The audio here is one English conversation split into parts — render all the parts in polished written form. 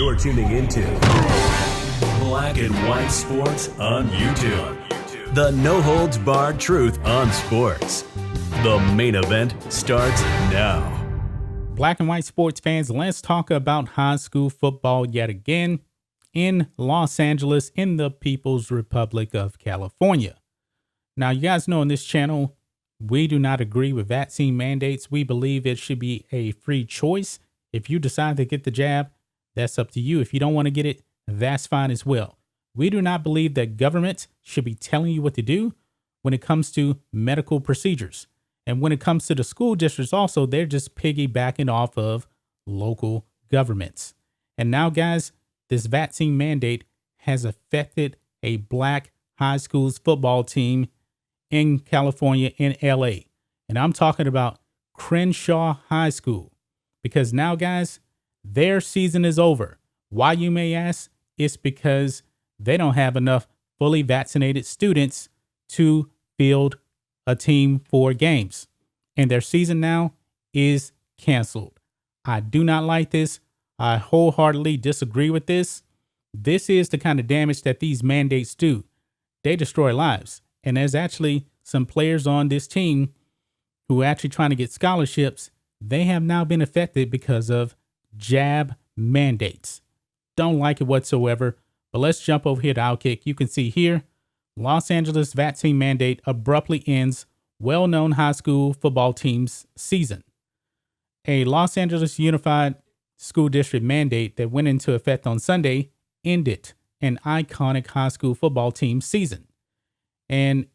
You're tuning into Black and White Sports on YouTube. The no-holds-barred truth on sports. The main event starts now. Black and white sports fans, let's talk about high school football yet again in Los Angeles, in the People's Republic of California. Now, you guys know on this channel, we do not agree with vaccine mandates. We believe it should be a free choice. If you decide to get the jab, that's up to you. If you don't want to get it, that's fine as well. We do not believe that government should be telling you what to do when it comes to medical procedures. And when it comes to the school districts also, they're just piggybacking off of local governments. And now, guys, this vaccine mandate has affected a black high school's football team in California, in LA. And I'm talking about Crenshaw High School. Because now, guys, their season is over. Why, you may ask? It's because they don't have enough fully vaccinated students to field a team for games. And their season now is canceled. I do not like this. I wholeheartedly disagree with this. This is the kind of damage that these mandates do. They destroy lives. And there's actually some players on this team who are actually trying to get scholarships. They have now been affected because of jab mandates. Don't like it whatsoever. But let's jump over here to Outkick. You can see here, Los Angeles vaccine mandate abruptly ends well-known high school football team's season. A Los Angeles Unified School District mandate that went into effect on Sunday ended an iconic high school football team's season. And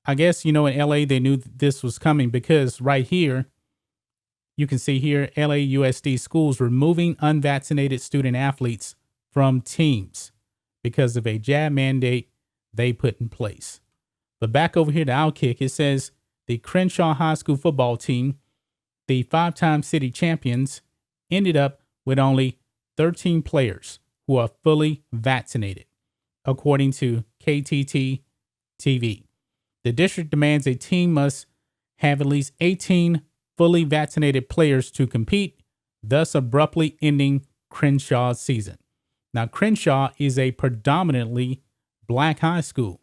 I guess, in LA, they knew this was coming because right here, you can see here, LAUSD schools removing unvaccinated student athletes from teams because of a jab mandate they put in place. But back over here to Outkick, it says the Crenshaw High School football team, the five-time city champions, ended up with only 13 players who are fully vaccinated, according to KTT TV. The district demands a team must have at least 18 fully vaccinated players to compete, thus abruptly ending Crenshaw's season. Now, Crenshaw is a predominantly black high school.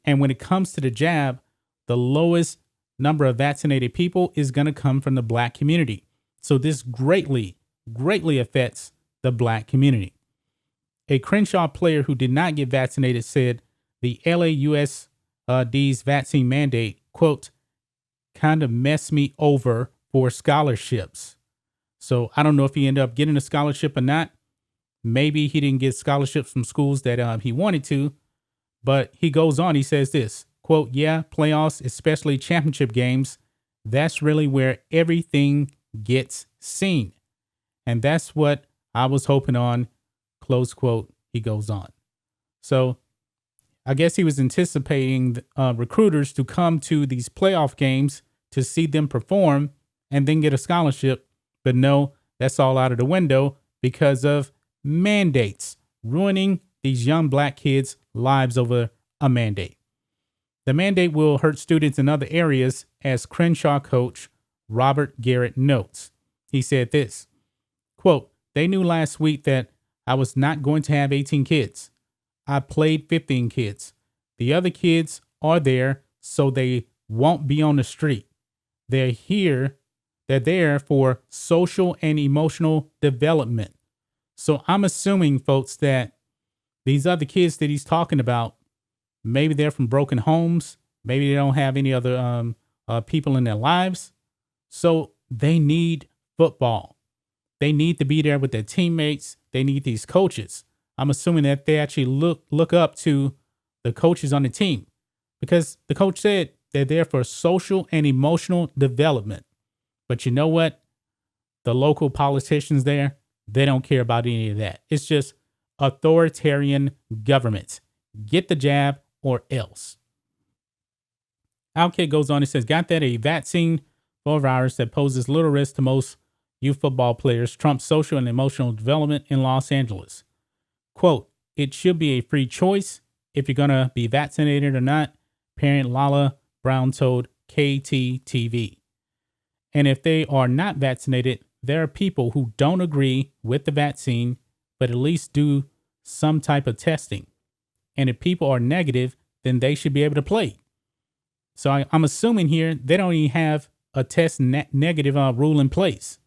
And when it comes to the jab, the lowest number of vaccinated people is going to come from the black community. So this greatly affects the black community. A Crenshaw player who did not get vaccinated said the LAUSD's vaccine mandate, quote, kind of messed me over for scholarships. So I don't know if he ended up getting a scholarship or not. Maybe he didn't get scholarships from schools that he wanted to. But he goes on, he says this, quote, yeah, playoffs, especially championship games, that's really where everything gets seen. And that's what I was hoping on, close quote, he goes on. So I guess he was anticipating recruiters to come to these playoff games to see them perform and then get a scholarship. But no, that's all out of the window because of mandates, ruining these young black kids' lives over a mandate. The mandate will hurt students in other areas, as Crenshaw coach Robert Garrett notes. He said this, quote, they knew last week that I was not going to have 18 kids. I played 15 kids. The other kids are there so they won't be on the street. They're there for social and emotional development. So I'm assuming, folks, that these other kids that he's talking about, maybe they're from broken homes. Maybe they don't have any other people in their lives. So they need football. They need to be there with their teammates. They need these coaches. I'm assuming that they actually look up to the coaches on the team because the coach said they're there for social and emotional development. But you know what? The local politicians there, they don't care about any of that. It's just authoritarian governments. Get the jab or else. Outkick goes on and says, got that a vaccine for a virus that poses little risk to most youth football players trumps social and emotional development in Los Angeles. Quote, it should be a free choice if you're going to be vaccinated or not, parent Lala Brown told KTTV. And if they are not vaccinated, there are people who don't agree with the vaccine but at least do some type of testing. And if people are negative, then they should be able to play. So I'm assuming here they don't even have a test negative rule in place.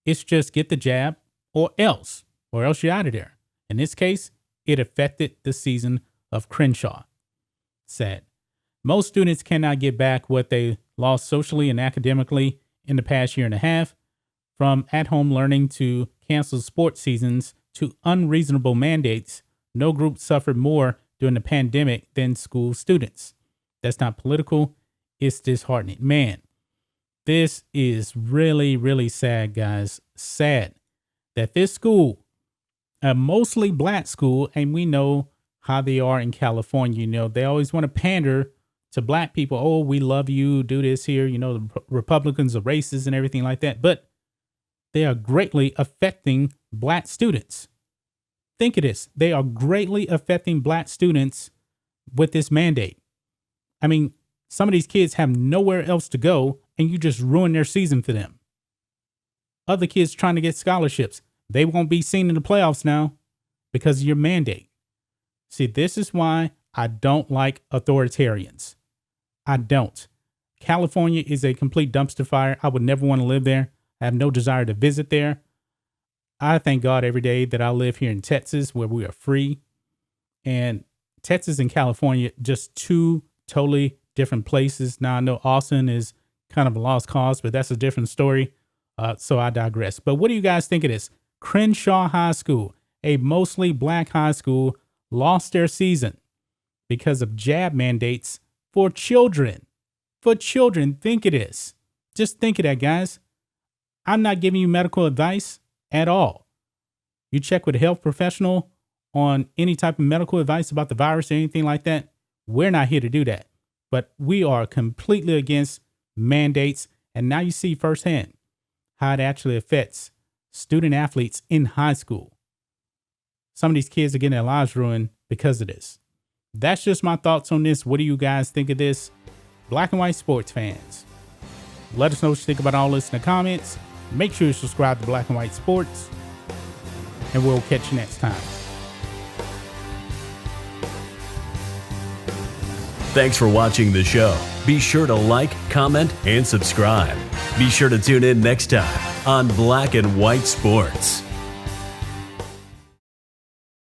It's just get the jab or else you're out of there. In this case, it affected the season of Crenshaw. Sad. Most students cannot get back what they lost socially and academically in the past year and a half, from at-home learning to canceled sports seasons to unreasonable mandates. No group suffered more during the pandemic than school students. That's not political. It's disheartening. Man, this is really, really sad, guys. Sad that this school, a mostly black school, and we know how they are in California. You know, they always want to pander to black people. Oh, we love you. Do this here. You know, the Republicans are racist and everything like that. But they are greatly affecting black students. Think of this. They are greatly affecting black students with this mandate. I mean, some of these kids have nowhere else to go, and you just ruin their season for them. Other kids trying to get scholarships, they won't be seen in the playoffs now because of your mandate. See, this is why I don't like authoritarians. I don't. California is a complete dumpster fire. I would never want to live there. I have no desire to visit there. I thank God every day that I live here in Texas, where we are free. And Texas and California, just two totally different places. Now, I know Austin is kind of a lost cause, but that's a different story. So I digress. But what do you guys think of this? Crenshaw High School, a mostly black high school, lost their season because of jab mandates for children. For children, think of this. Just think of that, guys. I'm not giving you medical advice at all. You check with a health professional on any type of medical advice about the virus or anything like that. We're not here to do that. But we are completely against mandates. And now you see firsthand how it actually affects student athletes in high school. Some of these kids are getting their lives ruined because of this. That's just my thoughts on this. What do you guys think of this? Black and white sports fans, let us know what you think about all this in the comments. Make sure you subscribe to Black and White Sports, and we'll catch you next time. Thanks for watching the show. Be sure to like, comment, and subscribe. Be sure to tune in next time on Black and White Sports.